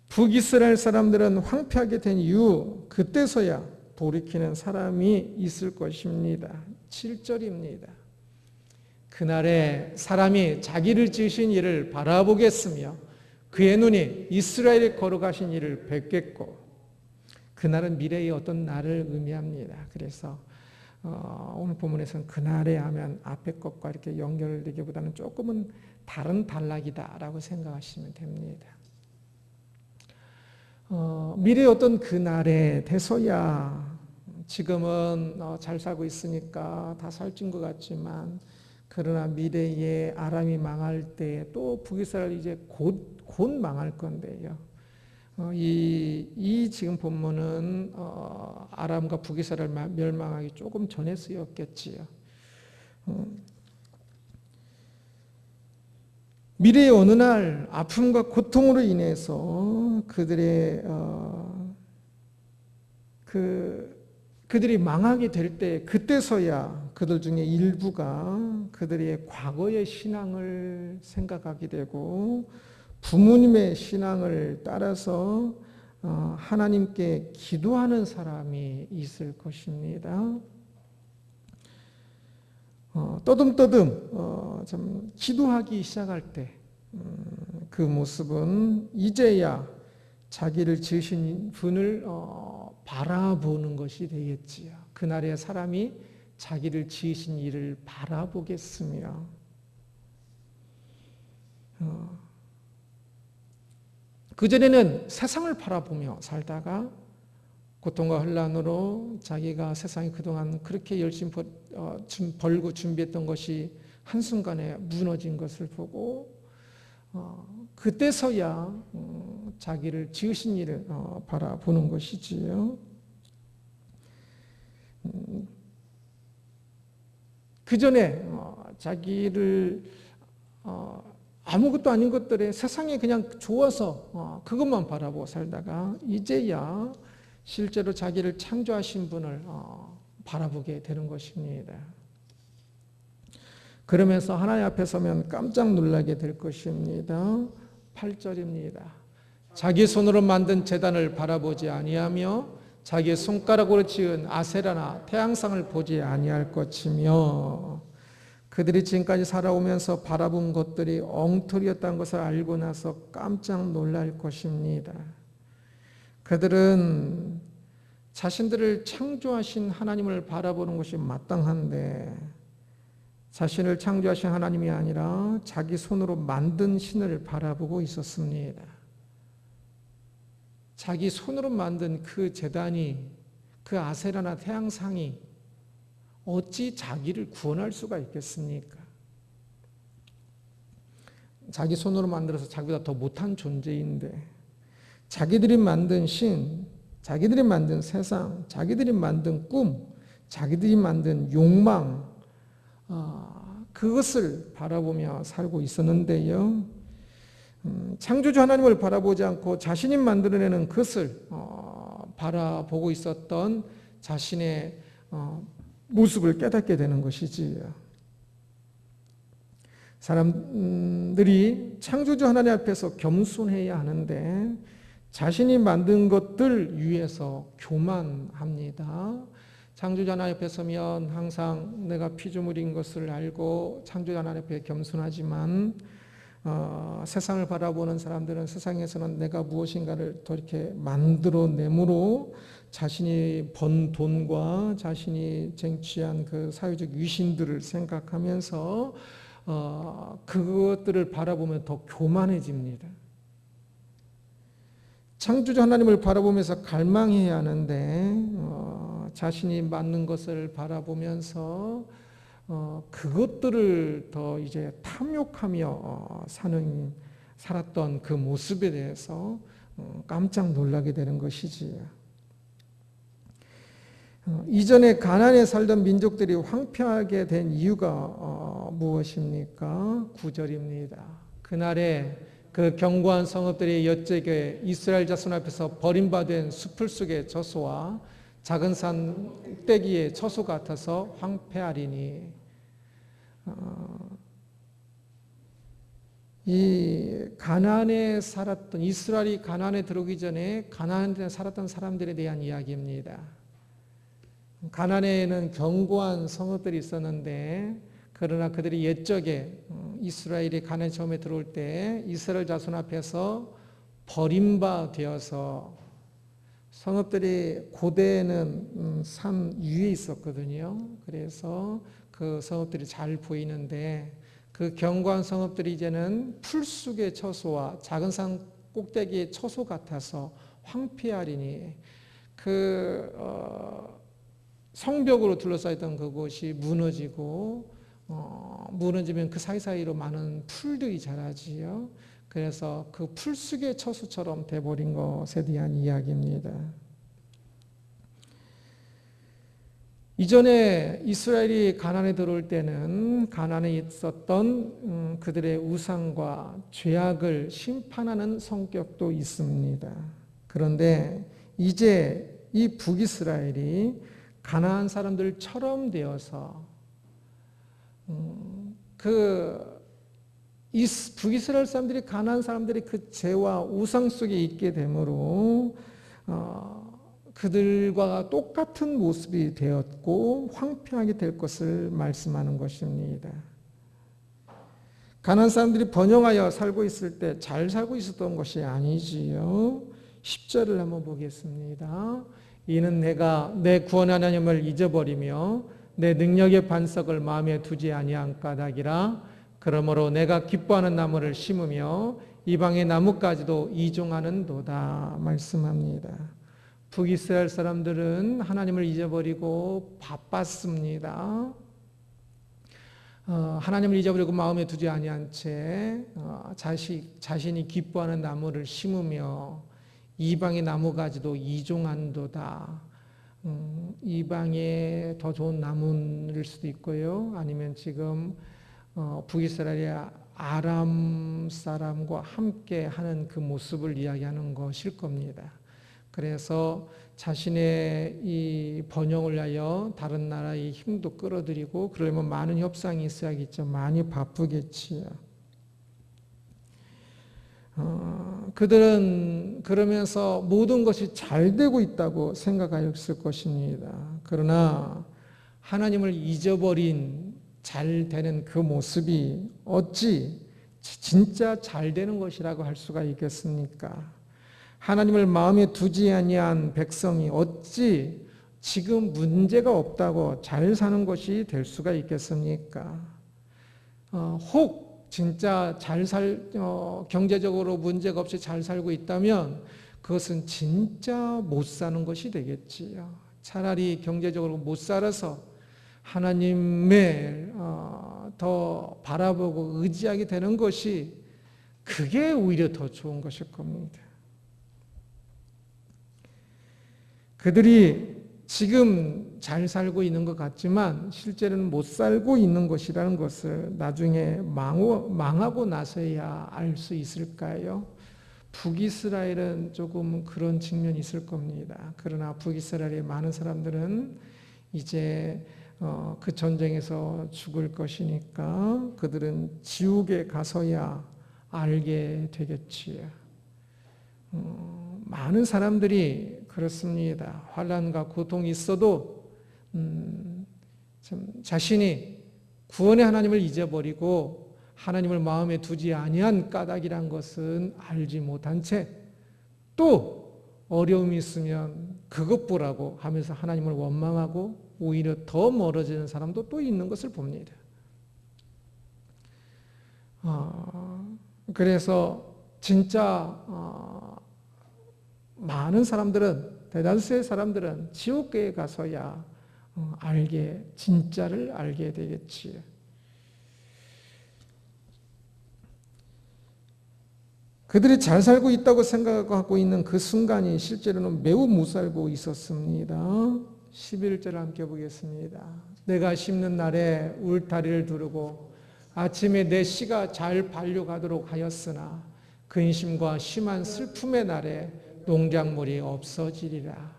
북이스라엘 사람들은 황폐하게 된 이후 그때서야 돌이키는 사람이 있을 것입니다. 7절입니다. 그날에 사람이 자기를 지으신 이를 바라보겠으며 그의 눈이 이스라엘에 걸어가신 이를 뵙겠고 그날은 미래의 어떤 날을 의미합니다. 그래서 오늘 본문에서는 그날에 하면 앞에 것과 이렇게 연결되기보다는 조금은 다른 단락이다라고 생각하시면 됩니다. 미래의 어떤 그날에 돼서야 지금은 잘 살고 있으니까 다 살찐 것 같지만 그러나 미래에 아람이 망할 때 또 북이스라엘 이제 곧 망할 건데요. 이 지금 본문은 아람과 북이스라엘 멸망하기 조금 전에 쓰였겠지요. 미래의 어느 날 아픔과 고통으로 인해서 그들이 망하게 될 때 그때서야 그들 중에 일부가 그들의 과거의 신앙을 생각하게 되고 부모님의 신앙을 따라서 하나님께 기도하는 사람이 있을 것입니다. 떠듬떠듬 좀 기도하기 시작할 때 그 모습은 이제야 자기를 지으신 분을 바라보는 것이 되겠지요. 그날의 사람이 자기를 지으신 이를 바라보겠으며 그전에는 세상을 바라보며 살다가 고통과 혼란으로 자기가 세상에 그동안 그렇게 열심히 벌고 준비했던 것이 한순간에 무너진 것을 보고 그때서야 자기를 지으신 이를 바라보는 것이지요. 그전에 자기를 아무것도 아닌 것들에 세상에 그냥 좋아서 그것만 바라보고 살다가 이제야 실제로 자기를 창조하신 분을 바라보게 되는 것입니다. 그러면서 하나님 앞에 서면 깜짝 놀라게 될 것입니다. 8절입니다. 자기 손으로 만든 제단을 바라보지 아니하며 자기의 손가락으로 지은 아세라나 태양상을 보지 아니할 것이며 그들이 지금까지 살아오면서 바라본 것들이 엉터리였다는 것을 알고 나서 깜짝 놀랄 것입니다. 그들은 자신들을 창조하신 하나님을 바라보는 것이 마땅한데 자신을 창조하신 하나님이 아니라 자기 손으로 만든 신을 바라보고 있었습니다. 자기 손으로 만든 그 제단이 그 아세라나 태양상이 어찌 자기를 구원할 수가 있겠습니까? 자기 손으로 만들어서 자기보다 더 못한 존재인데 자기들이 만든 신, 자기들이 만든 세상, 자기들이 만든 꿈, 자기들이 만든 욕망 그것을 바라보며 살고 있었는데요. 창조주 하나님을 바라보지 않고 자신이 만들어내는 그것을 바라보고 있었던 자신의 모습을 깨닫게 되는 것이지요. 사람들이 창조주 하나님 앞에서 겸손해야 하는데 자신이 만든 것들 위해서 교만합니다. 창조주 하나님 앞에 서면 항상 내가 피조물인 것을 알고 창조주 하나님 앞에 겸손하지만 세상을 바라보는 사람들은 세상에서는 내가 무엇인가를 더 이렇게 만들어내므로 자신이 번 돈과 자신이 쟁취한 그 사회적 위신들을 생각하면서 그것들을 바라보면 더 교만해집니다. 창조주 하나님을 바라보면서 갈망해야 하는데 자신이 맞는 것을 바라보면서 그것들을 더 이제 탐욕하며 살았던 그 모습에 대해서 깜짝 놀라게 되는 것이지요. 이전에 가나안에 살던 민족들이 황폐하게 된 이유가 무엇입니까? 9절입니다. 그날에 그 견고한 성읍들이 여쪽에 이스라엘 자손 앞에서 버림받은 수풀 속의 저소와 작은 산 꼭대기의 처소 같아서 황폐하리니 이 가나안에 살았던 이스라엘이 가나안에 들어오기 전에 가나안에 살았던 사람들에 대한 이야기입니다. 가나안에는 견고한 성읍들이 있었는데 그러나 그들이 옛적에 이스라엘이 가나안에 처음에 들어올 때 이스라엘 자손 앞에서 버림받아서 성읍들이 고대에는 산 위에 있었거든요. 그래서 그 성읍들이 잘 보이는데 그 견고한 성읍들이 이제는 풀 속의 처소와 작은 산 꼭대기의 처소 같아서 황폐하리니 성벽으로 둘러싸였던 그곳이 무너지고 무너지면 그 사이사이로 많은 풀들이 자라지요. 그래서 그 풀숲의 처수처럼 돼버린 것에 대한 이야기입니다. 이전에 이스라엘이 가나안에 들어올 때는 가나안에 있었던 그들의 우상과 죄악을 심판하는 성격도 있습니다. 그런데 이제 이 북이스라엘이 가나안 사람들처럼 되어서 이 북이스라엘 사람들이 가나안 사람들이 그 죄와 우상 속에 있게 되므로 그들과 똑같은 모습이 되었고 황폐하게 될 것을 말씀하는 것입니다. 가나안 사람들이 번영하여 살고 있을 때 잘 살고 있었던 것이 아니지요. 10절을 한번 보겠습니다. 이는 내가 내 구원의 하나님을 잊어버리며 내 능력의 반석을 마음에 두지 아니한 까닭이라. 그러므로 내가 기뻐하는 나무를 심으며 이방의 나무까지도 이종하는도다 말씀합니다. 북이스라엘 사람들은 하나님을 잊어버리고 바빴습니다. 하나님을 잊어버리고 마음에 두지 아니한 채 자신이 기뻐하는 나무를 심으며 이방의 나무가지도 이종한도다. 이방에 더 좋은 나무일 수도 있고요. 아니면 지금 북이스라엘이 아람 사람과 함께 하는 그 모습을 이야기하는 것일 겁니다. 그래서 자신의 이 번영을 위하여 다른 나라의 힘도 끌어들이고 그러려면 많은 협상이 있어야겠죠. 많이 바쁘겠지요. 그들은 그러면서 모든 것이 잘 되고 있다고 생각하였을 것입니다. 그러나 하나님을 잊어버린 잘 되는 그 모습이 어찌 진짜 잘 되는 것이라고 할 수가 있겠습니까? 하나님을 마음에 두지 아니한 백성이 어찌 지금 문제가 없다고 잘 사는 것이 될 수가 있겠습니까? 혹 진짜 경제적으로 문제가 없이 잘 살고 있다면 그것은 진짜 못 사는 것이 되겠지요. 차라리 경제적으로 못 살아서 하나님을 더 바라보고 의지하게 되는 것이 그게 오히려 더 좋은 것일 겁니다. 그들이 지금 잘 살고 있는 것 같지만 실제로는 못 살고 있는 것이라는 것을 나중에 망하고 나서야 알 수 있을까요? 북이스라엘은 조금 그런 측면이 있을 겁니다. 그러나 북이스라엘의 많은 사람들은 이제 그 전쟁에서 죽을 것이니까 그들은 지옥에 가서야 알게 되겠지요. 많은 사람들이 그렇습니다. 환난과 고통이 있어도 자신이 구원의 하나님을 잊어버리고 하나님을 마음에 두지 아니한 까닭이란 것은 알지 못한 채 또 어려움이 있으면 그것 보라고 하면서 하나님을 원망하고 오히려 더 멀어지는 사람도 또 있는 것을 봅니다. 그래서 진짜 많은 사람들은, 대다수의 사람들은 지옥계에 가서야 진짜를 알게 되겠지요. 그들이 잘 살고 있다고 생각하고 있는 그 순간이 실제로는 매우 못 살고 있었습니다. 11절 함께 보겠습니다. 내가 심는 날에 울타리를 두르고 아침에 내 씨가 잘 발육하도록 하였으나 근심과 심한 슬픔의 날에 농작물이 없어지리라.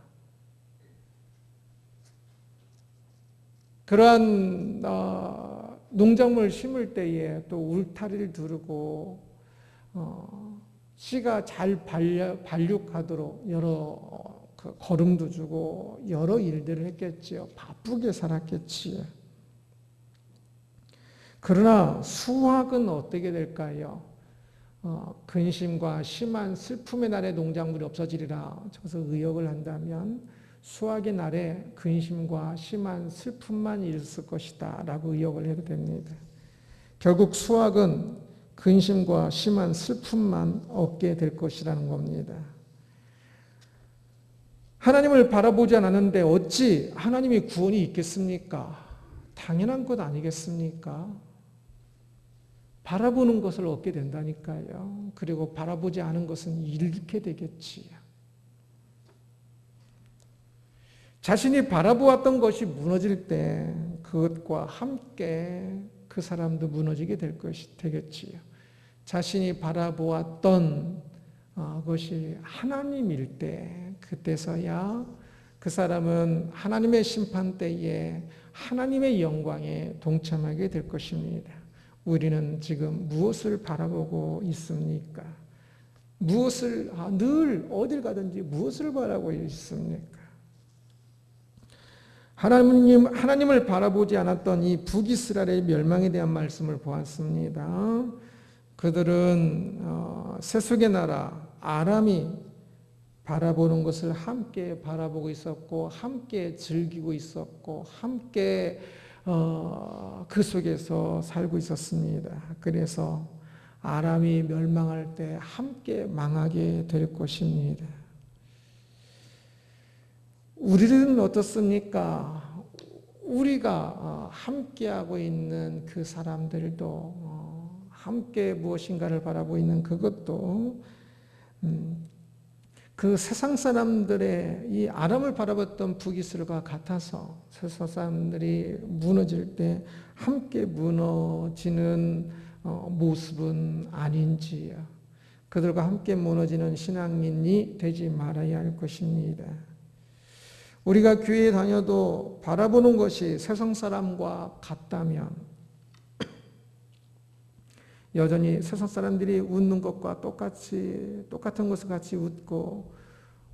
그러한 농작물을 심을 때에 또 울타리를 두르고 씨가 잘 발육하도록 여러 거름도 주고 여러 일들을 했겠지요. 바쁘게 살았겠지요. 그러나 수확은 어떻게 될까요? 근심과 심한 슬픔의 날에 농작물이 없어지리라. 저기서 의역을 한다면 수확의 날에 근심과 심한 슬픔만 있을 것이다 라고 의역을 해도 됩니다. 결국 수확은 근심과 심한 슬픔만 얻게 될 것이라는 겁니다. 하나님을 바라보지 않았는데 어찌 하나님의 구원이 있겠습니까? 당연한 것 아니겠습니까? 바라보는 것을 얻게 된다니까요. 그리고 바라보지 않은 것은 잃게 되겠지요. 자신이 바라보았던 것이 무너질 때 그것과 함께 그 사람도 무너지게 되겠지요. 자신이 바라보았던 것이 하나님일 때 그때서야 그 사람은 하나님의 심판 때에 하나님의 영광에 동참하게 될 것입니다. 우리는 지금 무엇을 바라보고 있습니까? 늘 어딜 가든지 무엇을 바라보고 있습니까? 하나님을 바라보지 않았던 이 북이스라엘의 멸망에 대한 말씀을 보았습니다. 그들은 세속의 나라 아람이 바라보는 것을 함께 바라보고 있었고 함께 즐기고 있었고 함께 그 속에서 살고 있었습니다. 그래서 아람이 멸망할 때 함께 망하게 될 것입니다. 우리는 어떻습니까? 우리가 함께하고 있는 그 사람들도 함께 무엇인가를 바라보고 있는 그것도 그 세상 사람들의 이 아람을 바라봤던 북이스라엘과 같아서 세상 사람들이 무너질 때 함께 무너지는 모습은 아닌지요. 그들과 함께 무너지는 신앙인이 되지 말아야 할 것입니다. 우리가 교회에 다녀도 바라보는 것이 세상 사람과 같다면 여전히 세상 사람들이 웃는 것과 똑같은 것을 같이 웃고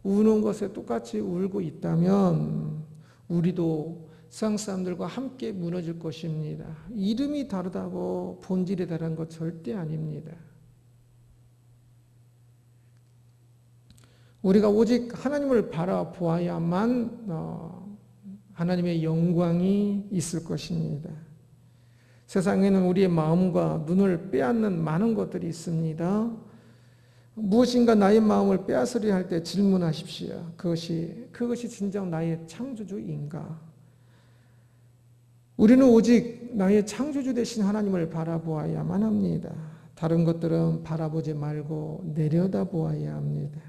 우는 것에 똑같이 울고 있다면 우리도 세상 사람들과 함께 무너질 것입니다. 이름이 다르다고 본질이 다른 것 절대 아닙니다. 우리가 오직 하나님을 바라보아야만 하나님의 영광이 있을 것입니다. 세상에는 우리의 마음과 눈을 빼앗는 많은 것들이 있습니다. 무엇인가 나의 마음을 빼앗으려 할 때 질문하십시오. 그것이 진정 나의 창조주인가? 우리는 오직 나의 창조주 되신 하나님을 바라보아야만 합니다. 다른 것들은 바라보지 말고 내려다보아야 합니다.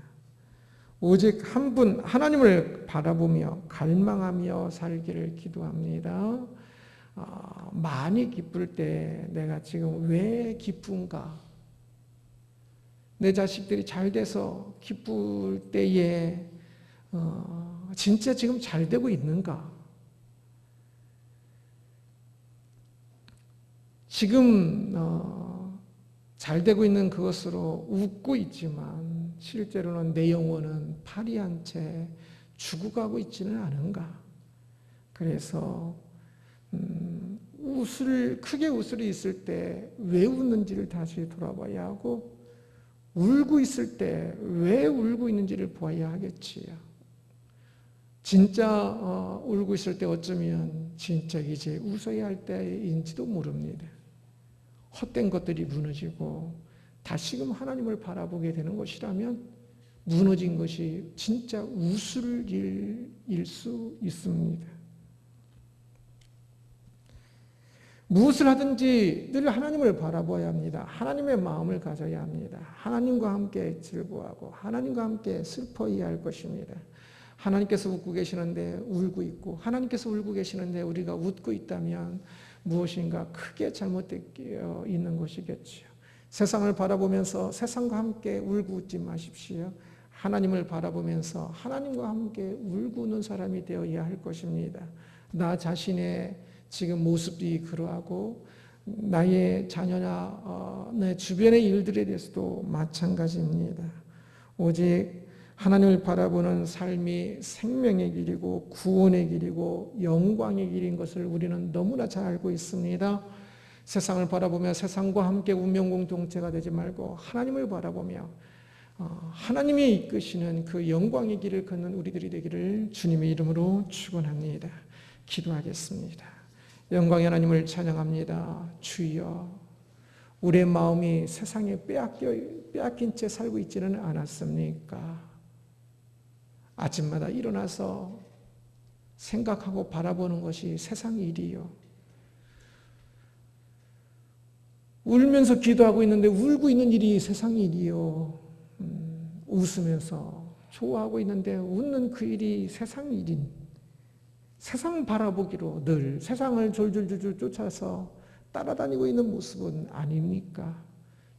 오직 한 분 하나님을 바라보며 갈망하며 살기를 기도합니다. 많이 기쁠 때 내가 지금 왜 기쁜가? 내 자식들이 잘 돼서 기쁠 때에 진짜 지금 잘 되고 있는가? 지금 잘 되고 있는 그것으로 웃고 있지만 실제로는 내 영혼은 파리한 채 죽어가고 있지는 않은가? 그래서 크게 웃을 있을 때 왜 웃는지를 다시 돌아봐야 하고 울고 있을 때 왜 울고 있는지를 보아야 하겠지요. 진짜 울고 있을 때 어쩌면 진짜 이제 웃어야 할 때인지도 모릅니다. 헛된 것들이 무너지고 다시금 하나님을 바라보게 되는 것이라면 무너진 것이 진짜 웃을 일일 수 있습니다. 무엇을 하든지 늘 하나님을 바라봐야 합니다. 하나님의 마음을 가져야 합니다. 하나님과 함께 즐거워하고 하나님과 함께 슬퍼해야 할 것입니다. 하나님께서 웃고 계시는데 울고 있고 하나님께서 울고 계시는데 우리가 웃고 있다면 무엇인가 크게 잘못되어 있는 것이겠지요. 세상을 바라보면서 세상과 함께 울고 웃지 마십시오. 하나님을 바라보면서 하나님과 함께 울고 웃는 사람이 되어야 할 것입니다. 나 자신의 지금 모습이 그러하고 나의 자녀나 내 주변의 일들에 대해서도 마찬가지입니다. 오직 하나님을 바라보는 삶이 생명의 길이고 구원의 길이고 영광의 길인 것을 우리는 너무나 잘 알고 있습니다. 세상을 바라보며 세상과 함께 운명공동체가 되지 말고 하나님을 바라보며 하나님이 이끄시는 그 영광의 길을 걷는 우리들이 되기를 주님의 이름으로 축원합니다. 기도하겠습니다. 영광의 하나님을 찬양합니다. 주여, 우리의 마음이 세상에 빼앗긴 채 살고 있지는 않았습니까? 아침마다 일어나서 생각하고 바라보는 것이 세상 일이요. 울면서 기도하고 있는데 울고 있는 일이 세상 일이요. 웃으면서 좋아하고 있는데 웃는 그 일이 세상 일인, 세상 바라보기로 늘 세상을 졸졸졸 쫓아서 따라다니고 있는 모습은 아닙니까?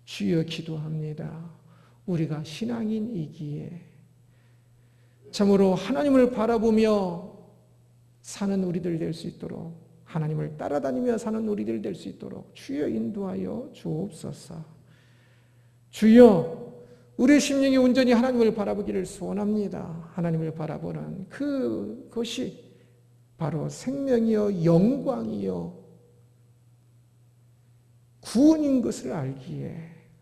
주여 기도합니다. 우리가 신앙인이기에 참으로 하나님을 바라보며 사는 우리들 될 수 있도록, 하나님을 따라다니며 사는 우리들 될 수 있도록 주여 인도하여 주옵소서. 주여, 우리의 심령이 온전히 하나님을 바라보기를 소원합니다. 하나님을 바라보는 그것이 바로 생명이요 영광이요 구원인 것을 알기에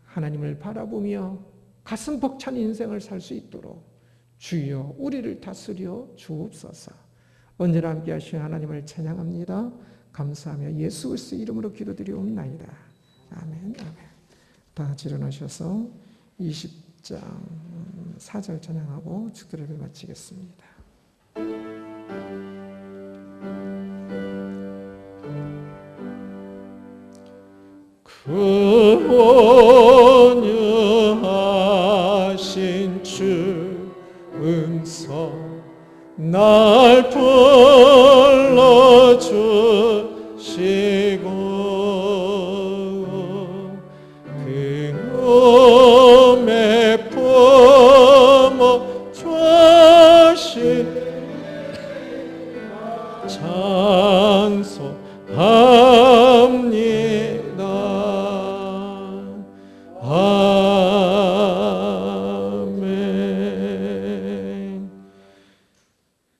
하나님을 바라보며 가슴 벅찬 인생을 살 수 있도록 주여 우리를 다스려 주옵소서. 언제나 함께 하시는 하나님을 찬양합니다. 감사하며 예수 그리스도의 이름으로 기도드리옵나이다. 아멘. 아멘. 다 같이 일어나셔서 20장 4절 찬양하고 축도를 마치겠습니다. 근원유하신 주 음성 날 불러주시고 그놈의 품어 주신 찬송합니다. 아멘.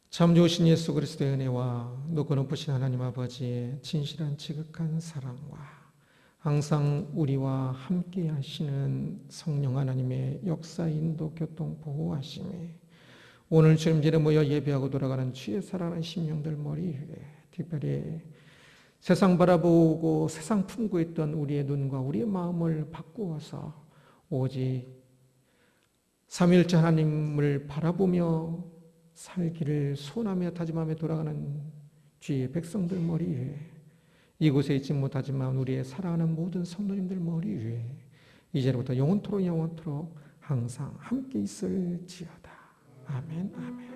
참 좋으신 예수 그리스도의 은혜와 높고 높으신 하나님 아버지의 진실한 지극한 사랑과 항상 우리와 함께 하시는 성령 하나님의 역사, 인도, 교통, 보호하심이 오늘 주님들에 모여 예배하고 돌아가는 주의 사랑하는 심령들 머리 위에 특별히 세상 바라보고 세상 품고 있던 우리의 눈과 우리의 마음을 바꾸어서 오직 삼위일체 하나님을 바라보며 살기를 소원하며 다짐하며 돌아가는 주의 백성들 머리 위에 이곳에 있지 못하지만 우리의 사랑하는 모든 성도님들 머리 위에 이제부터 영원토록 항상 함께 있을지어다. 아멘. 아멘.